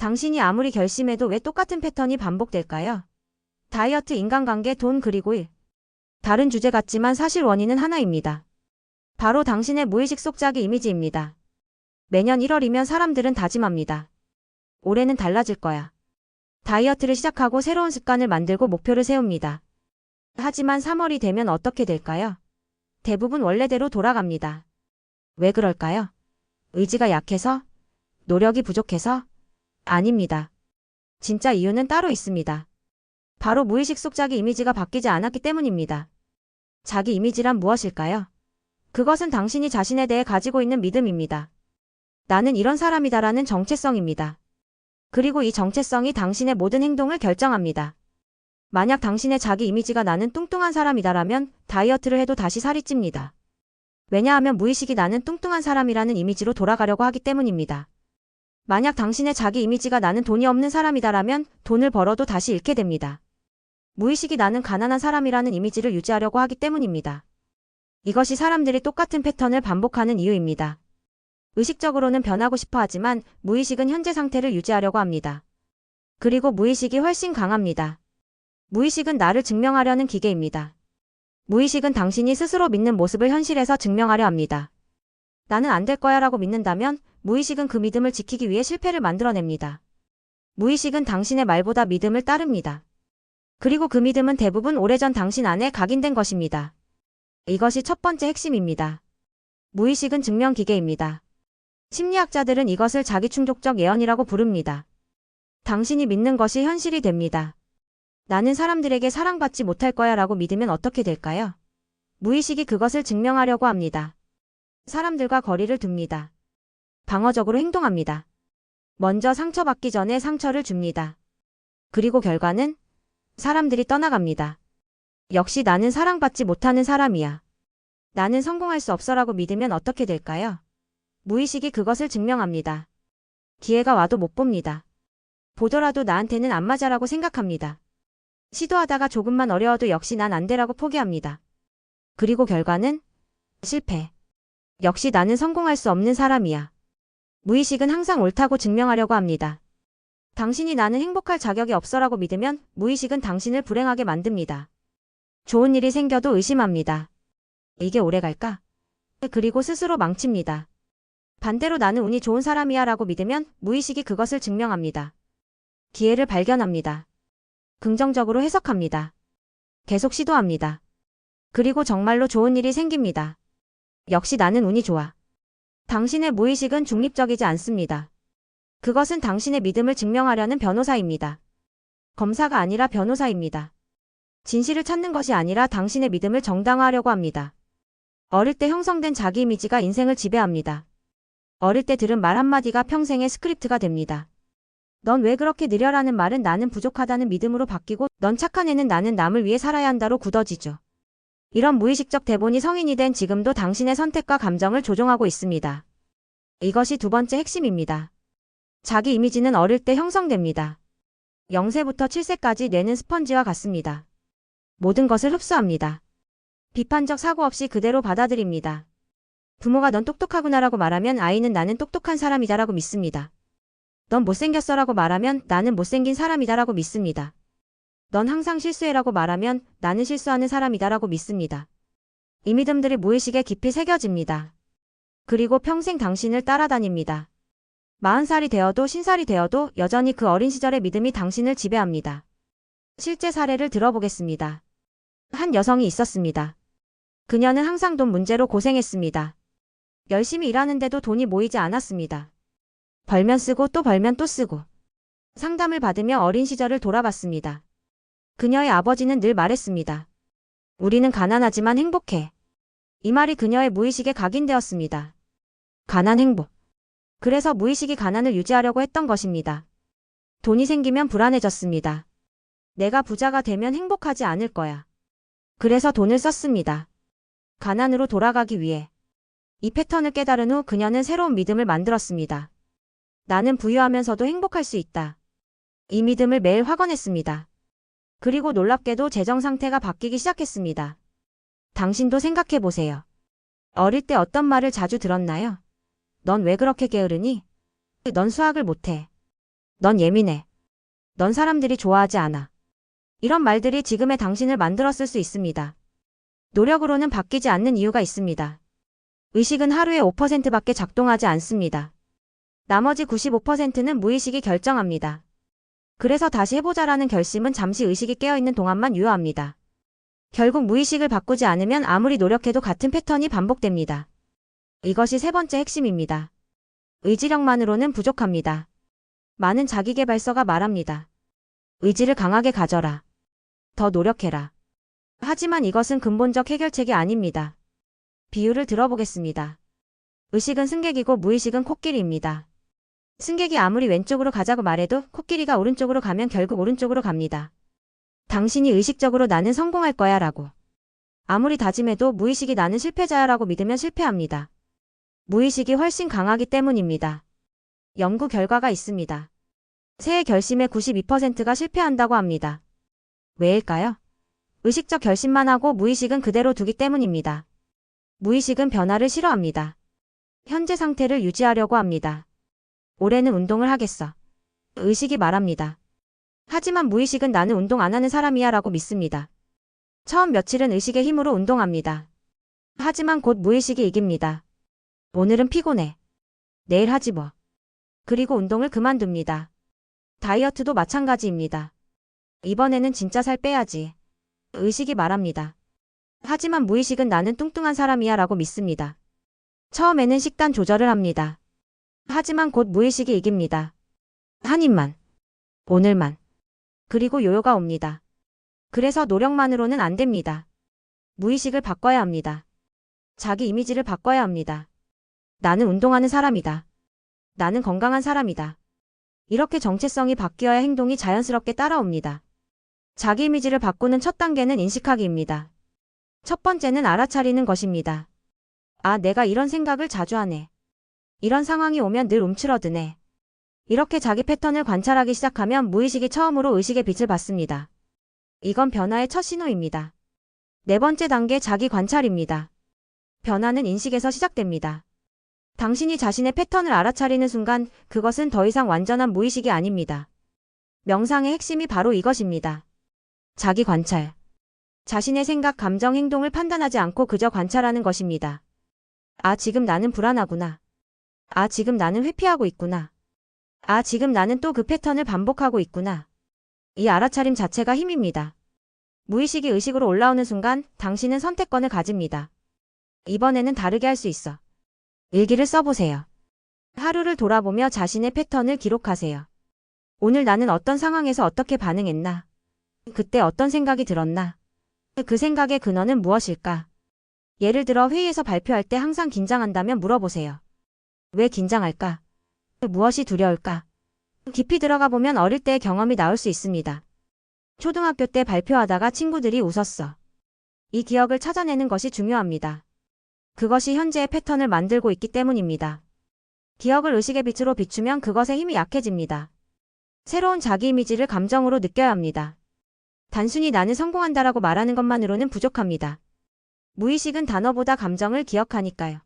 당신이 아무리 결심해도 왜 똑같은 패턴이 반복될까요? 다이어트, 인간관계, 돈, 그리고 일. 다른 주제 같지만 사실 원인은 하나입니다. 바로 당신의 무의식 속 자기 이미지입니다. 매년 1월이면 사람들은 다짐합니다. 올해는 달라질 거야. 다이어트를 시작하고 새로운 습관을 만들고 목표를 세웁니다. 하지만 3월이 되면 어떻게 될까요? 대부분 원래대로 돌아갑니다. 왜 그럴까요? 의지가 약해서? 노력이 부족해서? 아닙니다. 진짜 이유는 따로 있습니다. 바로 무의식 속 자기 이미지가 바뀌지 않았기 때문입니다. 자기 이미지란 무엇일까요? 그것은 당신이 자신에 대해 가지고 있는 믿음입니다. 나는 이런 사람이다라는 정체성입니다. 그리고 이 정체성이 당신의 모든 행동을 결정합니다. 만약 당신의 자기 이미지가 나는 뚱뚱한 사람이다라면 다이어트를 해도 다시 살이 찝니다. 왜냐하면 무의식이 나는 뚱뚱한 사람이라는 이미지로 돌아가려고 하기 때문입니다. 만약 당신의 자기 이미지가 나는 돈이 없는 사람이다라면 돈을 벌어도 다시 잃게 됩니다. 무의식이 나는 가난한 사람이라는 이미지를 유지하려고 하기 때문입니다. 이것이 사람들이 똑같은 패턴을 반복하는 이유입니다. 의식적으로는 변하고 싶어 하지만 무의식은 현재 상태를 유지하려고 합니다. 그리고 무의식이 훨씬 강합니다. 무의식은 나를 증명하려는 기계입니다. 무의식은 당신이 스스로 믿는 모습을 현실에서 증명하려 합니다. 나는 안 될 거야 라고 믿는다면 무의식은 그 믿음을 지키기 위해 실패를 만들어냅니다. 무의식은 당신의 말보다 믿음을 따릅니다. 그리고 그 믿음은 대부분 오래전 당신 안에 각인된 것입니다. 이것이 첫 번째 핵심입니다. 무의식은 증명 기계입니다. 심리학자들은 이것을 자기충족적 예언이라고 부릅니다. 당신이 믿는 것이 현실이 됩니다. 나는 사람들에게 사랑받지 못할 거야 라고 믿으면 어떻게 될까요? 무의식이 그것을 증명하려고 합니다. 사람들과 거리를 둡니다. 방어적으로 행동합니다. 먼저 상처받기 전에 상처를 줍니다. 그리고 결과는 사람들이 떠나갑니다. 역시 나는 사랑받지 못하는 사람이야. 나는 성공할 수 없어라고 믿으면 어떻게 될까요? 무의식이 그것을 증명합니다. 기회가 와도 못 봅니다. 보더라도 나한테는 안 맞아라고 생각합니다. 시도하다가 조금만 어려워도 역시 난 안 돼라고 포기합니다. 그리고 결과는 실패. 역시 나는 성공할 수 없는 사람이야. 무의식은 항상 옳다고 증명하려고 합니다. 당신이 나는 행복할 자격이 없어라고 믿으면 무의식은 당신을 불행하게 만듭니다. 좋은 일이 생겨도 의심합니다. 이게 오래 갈까? 그리고 스스로 망칩니다. 반대로 나는 운이 좋은 사람이야 라고 믿으면 무의식이 그것을 증명합니다. 기회를 발견합니다. 긍정적으로 해석합니다. 계속 시도합니다. 그리고 정말로 좋은 일이 생깁니다. 역시 나는 운이 좋아. 당신의 무의식은 중립적이지 않습니다. 그것은 당신의 믿음을 증명하려는 변호사입니다. 검사가 아니라 변호사입니다. 진실을 찾는 것이 아니라 당신의 믿음을 정당화하려고 합니다. 어릴 때 형성된 자기 이미지가 인생을 지배합니다. 어릴 때 들은 말 한마디가 평생의 스크립트가 됩니다. 넌 왜 그렇게 느려라는 말은 나는 부족하다는 믿음으로 바뀌고 넌 착한 애는 나는 남을 위해 살아야 한다로 굳어지죠. 이런 무의식적 대본이 성인이 된 지금도 당신의 선택과 감정을 조종하고 있습니다. 이것이 두 번째 핵심입니다. 자기 이미지는 어릴 때 형성됩니다. 0세부터 7세까지 뇌는 스펀지와 같습니다. 모든 것을 흡수합니다. 비판적 사고 없이 그대로 받아들입니다. 부모가 넌 똑똑하구나라고 말하면 아이는 나는 똑똑한 사람이다라고 믿습니다. 넌 못생겼어라고 말하면 나는 못생긴 사람이다라고 믿습니다. 넌 항상 실수해라고 말하면 나는 실수하는 사람이다라고 믿습니다. 이 믿음들이 무의식에 깊이 새겨집니다. 그리고 평생 당신을 따라다닙니다. 40살이 되어도 50살이 되어도 여전히 그 어린 시절의 믿음이 당신을 지배합니다. 실제 사례를 들어보겠습니다. 한 여성이 있었습니다. 그녀는 항상 돈 문제로 고생했습니다. 열심히 일하는데도 돈이 모이지 않았습니다. 벌면 쓰고 또 벌면 또 쓰고. 상담을 받으며 어린 시절을 돌아봤습니다. 그녀의 아버지는 늘 말했습니다. 우리는 가난하지만 행복해. 이 말이 그녀의 무의식에 각인되었습니다. 가난 행복. 그래서 무의식이 가난을 유지하려고 했던 것입니다. 돈이 생기면 불안해졌습니다. 내가 부자가 되면 행복하지 않을 거야. 그래서 돈을 썼습니다. 가난으로 돌아가기 위해. 이 패턴을 깨달은 후 그녀는 새로운 믿음을 만들었습니다. 나는 부유하면서도 행복할 수 있다. 이 믿음을 매일 확언했습니다. 그리고 놀랍게도 재정 상태가 바뀌기 시작했습니다. 당신도 생각해보세요. 어릴 때 어떤 말을 자주 들었나요? 넌 왜 그렇게 게으르니? 넌 수학을 못해. 넌 예민해. 넌 사람들이 좋아하지 않아. 이런 말들이 지금의 당신을 만들었을 수 있습니다. 노력으로는 바뀌지 않는 이유가 있습니다. 의식은 하루에 5%밖에 작동하지 않습니다. 나머지 95%는 무의식이 결정합니다. 그래서 다시 해보자라는 결심은 잠시 의식이 깨어있는 동안만 유효합니다. 결국 무의식을 바꾸지 않으면 아무리 노력해도 같은 패턴이 반복됩니다. 이것이 세 번째 핵심입니다. 의지력만으로는 부족합니다. 많은 자기계발서가 말합니다. 의지를 강하게 가져라. 더 노력해라. 하지만 이것은 근본적 해결책이 아닙니다. 비유를 들어보겠습니다. 의식은 승객이고 무의식은 코끼리입니다. 승객이 아무리 왼쪽으로 가자고 말해도 코끼리가 오른쪽으로 가면 결국 오른쪽으로 갑니다. 당신이 의식적으로 나는 성공할 거야 라고 아무리 다짐해도 무의식이 나는 실패자야 라고 믿으면 실패합니다. 무의식이 훨씬 강하기 때문입니다. 연구 결과가 있습니다. 새해 결심의 92%가 실패한다고 합니다. 왜일까요? 의식적 결심만 하고 무의식은 그대로 두기 때문입니다. 무의식은 변화를 싫어합니다. 현재 상태를 유지하려고 합니다. 올해는 운동을 하겠어. 의식이 말합니다. 하지만 무의식은 나는 운동 안 하는 사람이야 라고 믿습니다. 처음 며칠은 의식의 힘으로 운동합니다. 하지만 곧 무의식이 이깁니다. 오늘은 피곤해. 내일 하지 뭐. 그리고 운동을 그만둡니다. 다이어트도 마찬가지입니다. 이번에는 진짜 살 빼야지. 의식이 말합니다. 하지만 무의식은 나는 뚱뚱한 사람이야 라고 믿습니다. 처음에는 식단 조절을 합니다. 하지만 곧 무의식이 이깁니다. 한 입만. 오늘만. 그리고 요요가 옵니다. 그래서 노력만으로는 안 됩니다. 무의식을 바꿔야 합니다. 자기 이미지를 바꿔야 합니다. 나는 운동하는 사람이다. 나는 건강한 사람이다. 이렇게 정체성이 바뀌어야 행동이 자연스럽게 따라옵니다. 자기 이미지를 바꾸는 첫 단계는 인식하기입니다. 첫 번째는 알아차리는 것입니다. 아, 내가 이런 생각을 자주 하네. 이런 상황이 오면 늘 움츠러드네. 이렇게 자기 패턴을 관찰하기 시작하면 무의식이 처음으로 의식의 빛을 받습니다. 이건 변화의 첫 신호입니다. 네 번째 단계 자기 관찰입니다. 변화는 인식에서 시작됩니다. 당신이 자신의 패턴을 알아차리는 순간 그것은 더 이상 완전한 무의식이 아닙니다. 명상의 핵심이 바로 이것입니다. 자기 관찰. 자신의 생각, 감정, 행동을 판단하지 않고 그저 관찰하는 것입니다. 아, 지금 나는 불안하구나. 아, 지금 나는 회피하고 있구나. 아, 지금 나는 또 그 패턴을 반복하고 있구나. 이 알아차림 자체가 힘입니다. 무의식이 의식으로 올라오는 순간 당신은 선택권을 가집니다. 이번에는 다르게 할 수 있어. 일기를 써보세요. 하루를 돌아보며 자신의 패턴을 기록하세요. 오늘 나는 어떤 상황에서 어떻게 반응했나? 그때 어떤 생각이 들었나? 그 생각의 근원은 무엇일까? 예를 들어 회의에서 발표할 때 항상 긴장한다면 물어보세요. 왜 긴장할까? 무엇이 두려울까? 깊이 들어가 보면 어릴 때의 경험이 나올 수 있습니다. 초등학교 때 발표하다가 친구들이 웃었어. 이 기억을 찾아내는 것이 중요합니다. 그것이 현재의 패턴을 만들고 있기 때문입니다. 기억을 의식의 빛으로 비추면 그것의 힘이 약해집니다. 새로운 자기 이미지를 감정으로 느껴야 합니다. 단순히 나는 성공한다라고 말하는 것만으로는 부족합니다. 무의식은 단어보다 감정을 기억하니까요.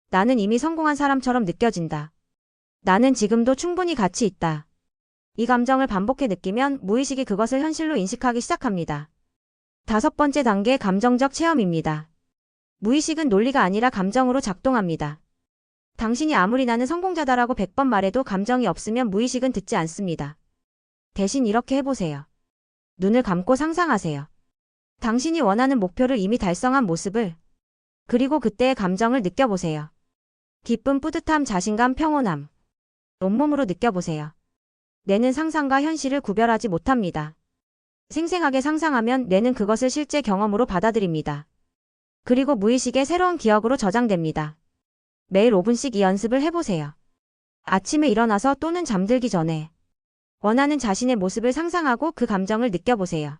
나는 이미 성공한 사람처럼 느껴진다. 나는 지금도 충분히 가치 있다. 이 감정을 반복해 느끼면 무의식이 그것을 현실로 인식하기 시작합니다. 다섯 번째 단계 감정적 체험입니다. 무의식은 논리가 아니라 감정으로 작동합니다. 당신이 아무리 나는 성공자다라고 100번 말해도 감정이 없으면 무의식은 듣지 않습니다. 대신 이렇게 해보세요. 눈을 감고 상상하세요. 당신이 원하는 목표를 이미 달성한 모습을. 그리고 그때의 감정을 느껴보세요. 기쁨, 뿌듯함, 자신감, 평온함. 온몸으로 느껴보세요. 뇌는 상상과 현실을 구별하지 못합니다. 생생하게 상상하면 뇌는 그것을 실제 경험으로 받아들입니다. 그리고 무의식의 새로운 기억으로 저장됩니다. 매일 5분씩 이 연습을 해보세요. 아침에 일어나서 또는 잠들기 전에 원하는 자신의 모습을 상상하고 그 감정을 느껴보세요.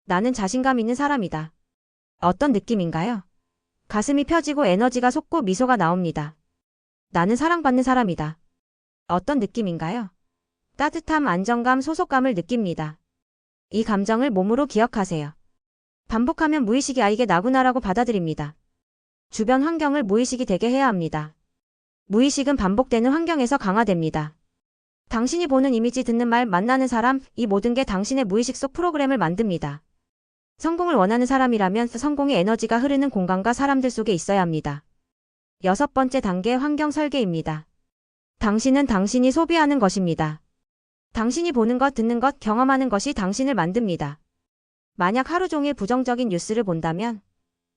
나는 자신감 있는 사람이다. 어떤 느낌인가요? 가슴이 펴지고 에너지가 솟고 미소가 나옵니다. 나는 사랑받는 사람이다. 어떤 느낌인가요? 따뜻함, 안정감, 소속감을 느낍니다. 이 감정을 몸으로 기억하세요. 반복하면 무의식이 이게 나구나라고 받아들입니다. 주변 환경을 무의식이 되게 해야 합니다. 무의식은 반복되는 환경에서 강화됩니다. 당신이 보는 이미지, 듣는 말, 만나는 사람, 이 모든 게 당신의 무의식 속 프로그램을 만듭니다. 성공을 원하는 사람이라면 성공의 에너지가 흐르는 공간과 사람들 속에 있어야 합니다. 6번째 단계, 환경 설계입니다. 당신은 당신이 소비하는 것입니다. 당신이 보는 것, 듣는 것, 경험하는 것이 당신을 만듭니다. 만약 하루 종일 부정적인 뉴스를 본다면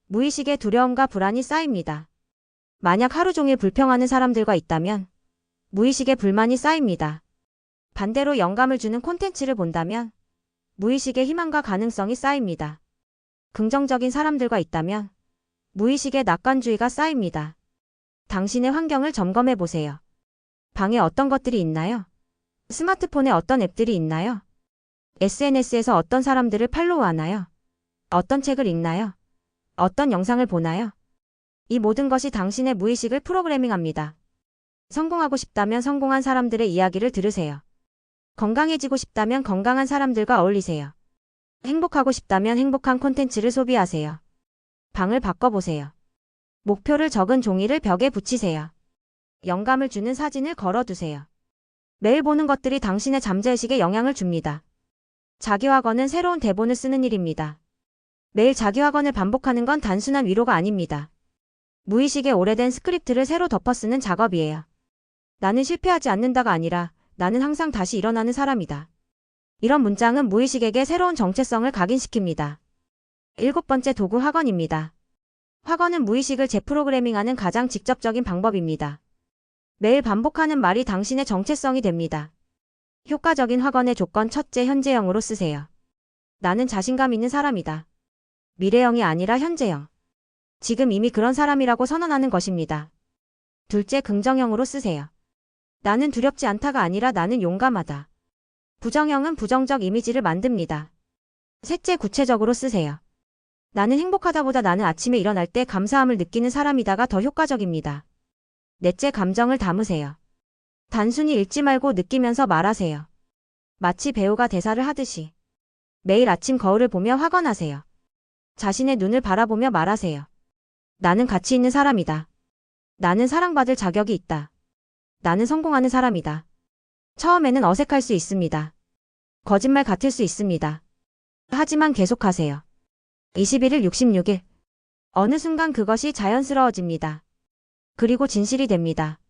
무의식의 두려움과 불안이 쌓입니다. 만약 하루 종일 불평하는 사람들과 있다면 무의식의 불만이 쌓입니다. 반대로 영감을 주는 콘텐츠를 본다면 무의식의 희망과 가능성이 쌓입니다. 긍정적인 사람들과 있다면 무의식의 낙관주의가 쌓입니다. 당신의 환경을 점검해 보세요. 방에 어떤 것들이 있나요? 스마트폰에 어떤 앱들이 있나요? SNS에서 어떤 사람들을 팔로우하나요? 어떤 책을 읽나요? 어떤 영상을 보나요? 이 모든 것이 당신의 무의식을 프로그래밍합니다. 성공하고 싶다면 성공한 사람들의 이야기를 들으세요. 건강해지고 싶다면 건강한 사람들과 어울리세요. 행복하고 싶다면 행복한 콘텐츠를 소비하세요. 방을 바꿔보세요. 목표를 적은 종이를 벽에 붙이세요. 영감을 주는 사진을 걸어두세요. 매일 보는 것들이 당신의 잠재의식에 영향을 줍니다. 자기확언은 새로운 대본을 쓰는 일입니다. 매일 자기확언을 반복하는 건 단순한 위로가 아닙니다. 무의식의 오래된 스크립트를 새로 덮어쓰는 작업이에요. 나는 실패하지 않는다가 아니라 나는 항상 다시 일어나는 사람이다. 이런 문장은 무의식에게 새로운 정체성을 각인시킵니다. 7번째 도구, 확언입니다. 확언은 무의식을 재프로그래밍하는 가장 직접적인 방법입니다. 매일 반복하는 말이 당신의 정체성이 됩니다. 효과적인 확언의 조건, 첫째, 현재형으로 쓰세요. 나는 자신감 있는 사람이다. 미래형이 아니라 현재형. 지금 이미 그런 사람이라고 선언하는 것입니다. 둘째, 긍정형으로 쓰세요. 나는 두렵지 않다가 아니라 나는 용감하다. 부정형은 부정적 이미지를 만듭니다. 셋째, 구체적으로 쓰세요. 나는 행복하다보다 나는 아침에 일어날 때 감사함을 느끼는 사람이다가 더 효과적입니다. 넷째, 감정을 담으세요. 단순히 읽지 말고 느끼면서 말하세요. 마치 배우가 대사를 하듯이. 매일 아침 거울을 보며 확언하세요. 자신의 눈을 바라보며 말하세요. 나는 가치 있는 사람이다. 나는 사랑받을 자격이 있다. 나는 성공하는 사람이다. 처음에는 어색할 수 있습니다. 거짓말 같을 수 있습니다. 하지만 계속하세요. 21일, 66일. 어느 순간 그것이 자연스러워집니다. 그리고 진실이 됩니다.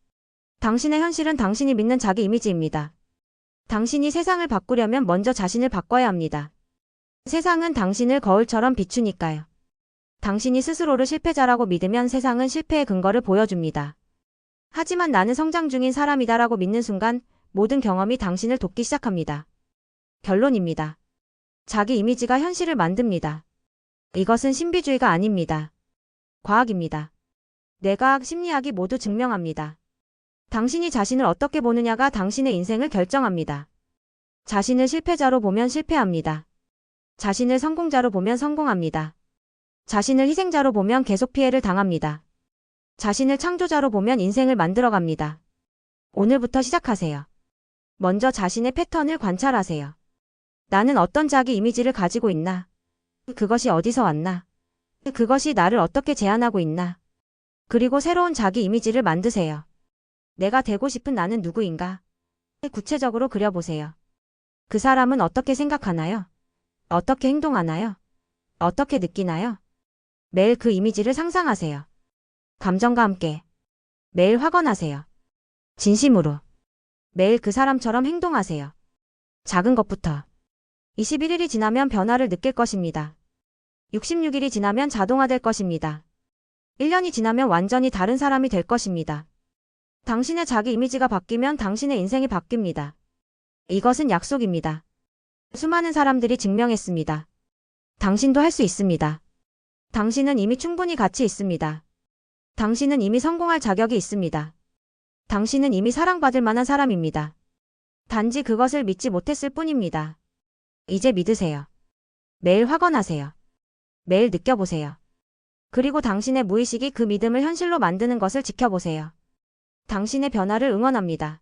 당신의 현실은 당신이 믿는 자기 이미지입니다. 당신이 세상을 바꾸려면 먼저 자신을 바꿔야 합니다. 세상은 당신을 거울처럼 비추니까요. 당신이 스스로를 실패자라고 믿으면 세상은 실패의 근거를 보여줍니다. 하지만 나는 성장 중인 사람이다라고 믿는 순간 모든 경험이 당신을 돕기 시작합니다. 결론입니다. 자기 이미지가 현실을 만듭니다. 이것은 신비주의가 아닙니다. 과학입니다. 뇌과학, 심리학이 모두 증명합니다. 당신이 자신을 어떻게 보느냐가 당신의 인생을 결정합니다. 자신을 실패자로 보면 실패합니다. 자신을 성공자로 보면 성공합니다. 자신을 희생자로 보면 계속 피해를 당합니다. 자신을 창조자로 보면 인생을 만들어갑니다. 오늘부터 시작하세요. 먼저 자신의 패턴을 관찰하세요. 나는 어떤 자기 이미지를 가지고 있나? 그것이 어디서 왔나? 그것이 나를 어떻게 제한하고 있나? 그리고 새로운 자기 이미지를 만드세요. 내가 되고 싶은 나는 누구인가? 구체적으로 그려보세요. 그 사람은 어떻게 생각하나요? 어떻게 행동하나요? 어떻게 느끼나요? 매일 그 이미지를 상상하세요. 감정과 함께. 매일 확언하세요. 진심으로. 매일 그 사람처럼 행동하세요. 작은 것부터. 21일이 지나면 변화를 느낄 것입니다. 66일이 지나면 자동화될 것입니다. 1년이 지나면 완전히 다른 사람이 될 것입니다. 당신의 자기 이미지가 바뀌면 당신의 인생이 바뀝니다. 이것은 약속입니다. 수많은 사람들이 증명했습니다. 당신도 할 수 있습니다. 당신은 이미 충분히 가치 있습니다. 당신은 이미 성공할 자격이 있습니다. 당신은 이미 사랑받을 만한 사람입니다. 단지 그것을 믿지 못했을 뿐입니다. 이제 믿으세요. 매일 확언하세요. 매일 느껴보세요. 그리고 당신의 무의식이 그 믿음을 현실로 만드는 것을 지켜보세요. 당신의 변화를 응원합니다.